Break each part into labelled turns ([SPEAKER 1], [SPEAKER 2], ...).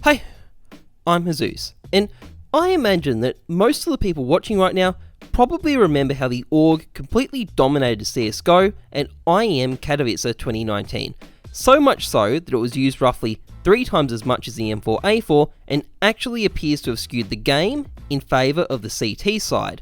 [SPEAKER 1] Hi, I'm Heyzeus, and I imagine that most of the people watching right now probably remember how the AUG completely dominated CSGO and IM Katowice 2019, so much so that it was used roughly 3 times as much as the M4A4 and actually appears to have skewed the game in favour of the CT side.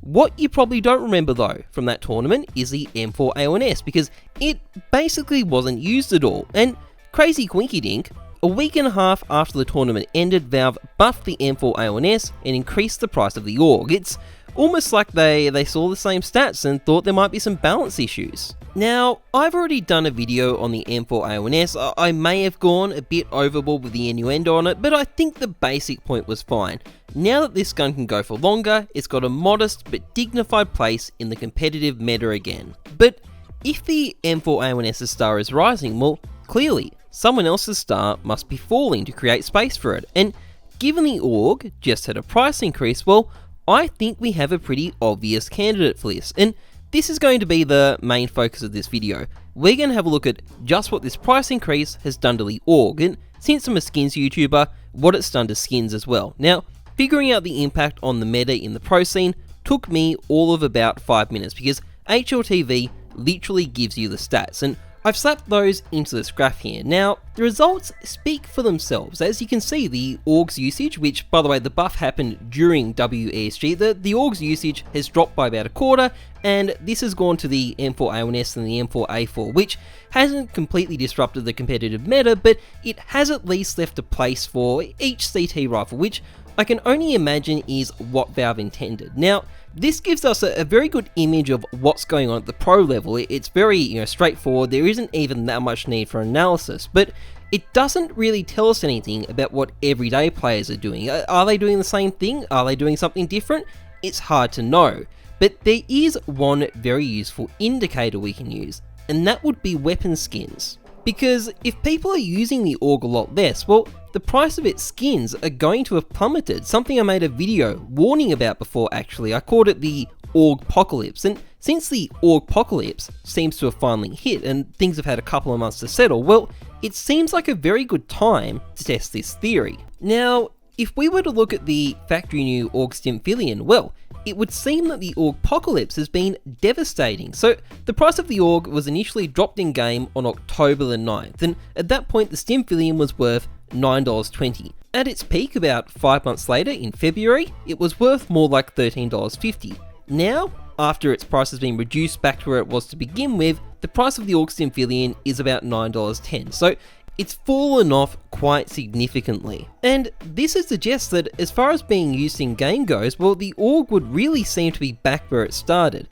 [SPEAKER 1] What you probably don't remember though from that tournament is the M4A1S, because it basically wasn't used at all, and crazy quinky dink, a week and a half after the tournament ended, Valve buffed the M4A1S and increased the price of the AUG. It's almost like they saw the same stats and thought there might be some balance issues. Now, I've already done a video on the M4A1S. I may have gone a bit overboard with the innuendo on it, but I think the basic point was fine. Now that this gun can go for longer, it's got a modest but dignified place in the competitive meta again. But if the M4A1S's star is rising, well, clearly, someone else's star must be falling to create space for it, and given the AUG just had a price increase, well, I think we have a pretty obvious candidate for this, and this is going to be the main focus of this video. We're going to have a look at just what this price increase has done to the AUG, and since I'm a skins YouTuber, what it's done to skins as well. Now, figuring out the impact on the meta in the pro scene took me all of about 5 minutes, because HLTV literally gives you the stats, and I've slapped those into this graph here. Now, the results speak for themselves. As you can see, the AUG's usage, which by the way, the buff happened during WESG, the AUG's usage has dropped by about a quarter, and this has gone to the M4A1S and the M4A4, which hasn't completely disrupted the competitive meta, but it has at least left a place for each CT rifle, which I can only imagine is what Valve intended. Now, this gives us a very good image of what's going on at the pro level. It's very straightforward. There isn't even that much need for analysis, but it doesn't really tell us anything about what everyday players are doing. Are they doing the same thing? Are they doing something different? It's hard to know, but there is one very useful indicator we can use, and that would be weapon skins. Because if people are using the AUG a lot less, well, the price of its skins are going to have plummeted, something I made a video warning about before actually. I called it the AUGpocalypse, and since the AUGpocalypse seems to have finally hit and things have had a couple of months to settle, well, it seems like a very good time to test this theory. Now, if we were to look at the factory new AUG Stimphilion, well, it would seem that the AUGpocalypse has been devastating. So the price of the AUG was initially dropped in game on October the 9th, and at that point the Stimphilion was worth $9.20. At its peak about 5 months later in February, it was worth more like $13.50. Now, after its price has been reduced back to where it was to begin with, the price of the AUG Stimphilion is about $9.10. So it's fallen off quite significantly. And this suggests that as far as being used in game goes, well, the AUG would really seem to be back where it started.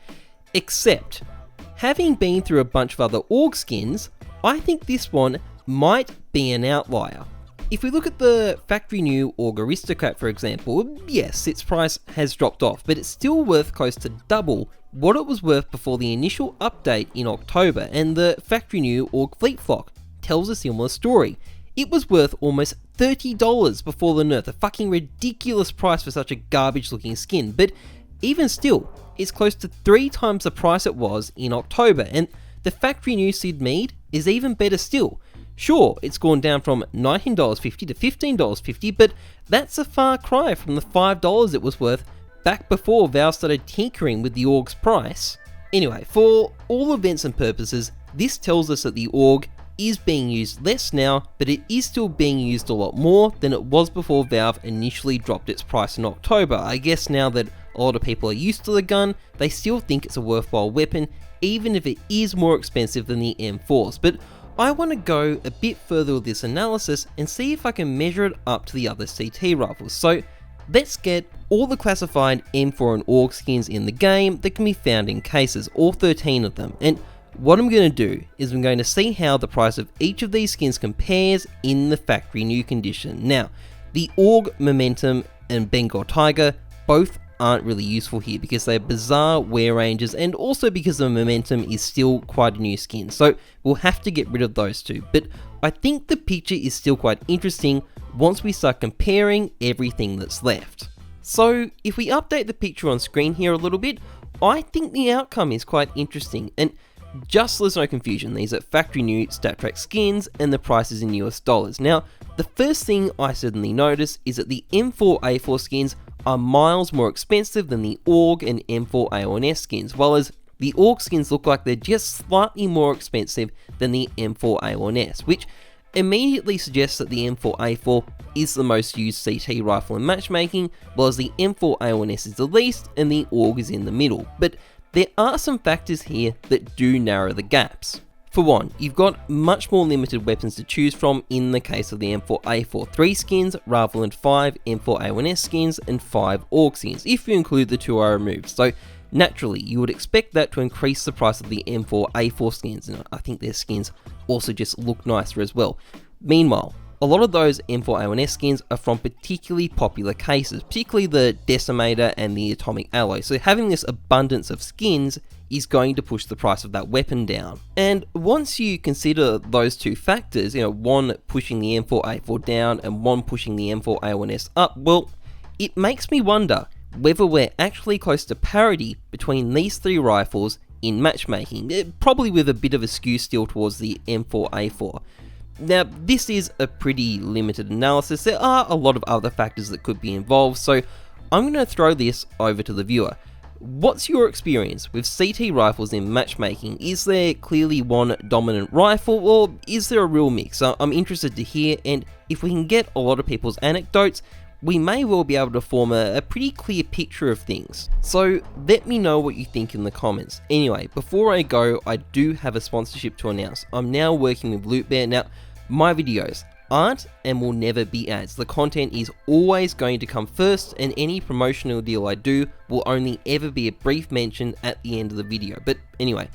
[SPEAKER 1] Except, having been through a bunch of other AUG skins, I think this one might be an outlier. If we look at the factory new AUG Aristocrat, for example, yes, its price has dropped off, but it's still worth close to double what it was worth before the initial update in October, and the factory new AUG Fleet Flock tells a similar story. It was worth almost $30 before the nerf, a fucking ridiculous price for such a garbage looking skin, but even still, it's close to 3 times the price it was in October, and the factory new Sid Mead is even better still. Sure, it's gone down from $19.50 to $15.50, but that's a far cry from the $5 it was worth back before Valve started tinkering with the AUG's price. Anyway, for all intents and purposes, this tells us that the AUG is being used less now, but it is still being used a lot more than it was before Valve initially dropped its price in October. I guess now that a lot of people are used to the gun, they still think it's a worthwhile weapon, even if it is more expensive than the M4s. But I want to go a bit further with this analysis and see if I can measure it up to the other CT rifles. So let's get all the classified M4 and AUG skins in the game that can be found in cases, all 13 of them. And what I'm going to do is I'm going to see how the price of each of these skins compares in the factory new condition. Now, the AUG Momentum and Bengal Tiger both aren't really useful here because they're bizarre wear ranges, and also because the Momentum is still quite a new skin, so we'll have to get rid of those two. But I think the picture is still quite interesting once we start comparing everything that's left. So if we update the picture on screen here a little bit, I think the outcome is quite interesting, and Just so there's no confusion, these are factory new StatTrak skins and the price is in US dollars. Now, the first thing I suddenly noticed is that the M4A4 skins are miles more expensive than the AUG and M4A1S skins, while as the AUG skins look like they're just slightly more expensive than the M4A1S, which immediately suggests that the M4A4 is the most used CT rifle in matchmaking, while the M4A1S is the least and the AUG is in the middle. But there are some factors here that do narrow the gaps. For one, you've got much more limited weapons to choose from in the case of the M4A4, 3 skins rather than 5 M4A1S skins and 5 AUG skins, if you include the 2 I removed. So naturally, you would expect that to increase the price of the M4A4 skins, and I think their skins also just look nicer as well. Meanwhile, a lot of those M4A1S skins are from particularly popular cases, particularly the Decimator and the Atomic Alloy, so having this abundance of skins is going to push the price of that weapon down. And once you consider those two factors, one pushing the M4A4 down and one pushing the M4A1S up, well, it makes me wonder whether we're actually close to parity between these 3 rifles in matchmaking, probably with a bit of a skew still towards the M4A4. Now, this is a pretty limited analysis. There are a lot of other factors that could be involved, so I'm going to throw this over to the viewer. What's your experience with CT rifles in matchmaking? Is there clearly one dominant rifle, or is there a real mix? I'm interested to hear, and if we can get a lot of people's anecdotes, we may well be able to form a pretty clear picture of things. So let me know what you think in the comments. Anyway, before I go, I do have a sponsorship to announce. I'm now working with Loot Bear. Now, my videos aren't and will never be ads. The content is always going to come first, and any promotional deal I do will only ever be a brief mention at the end of the video. But anyway,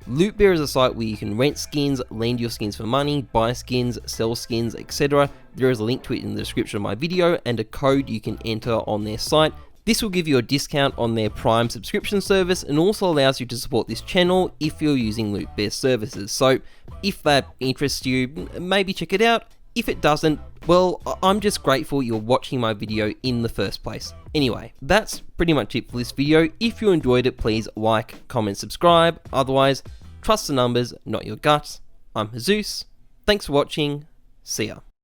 [SPEAKER 1] Loot Bear is a site where you can rent skins, lend your skins for money, buy skins, sell skins, etc. There is a link to it in the description of my video and a code you can enter on their site. This will give you a discount on their Prime subscription service and also allows you to support this channel if you're using Loot Bear services. So if that interests you, maybe check it out. If it doesn't, well, I'm just grateful you're watching my video in the first place. Anyway, that's pretty much it for this video. If you enjoyed it, please like, comment, subscribe. Otherwise, trust the numbers, not your guts. I'm Heyzeus. Thanks for watching. See ya.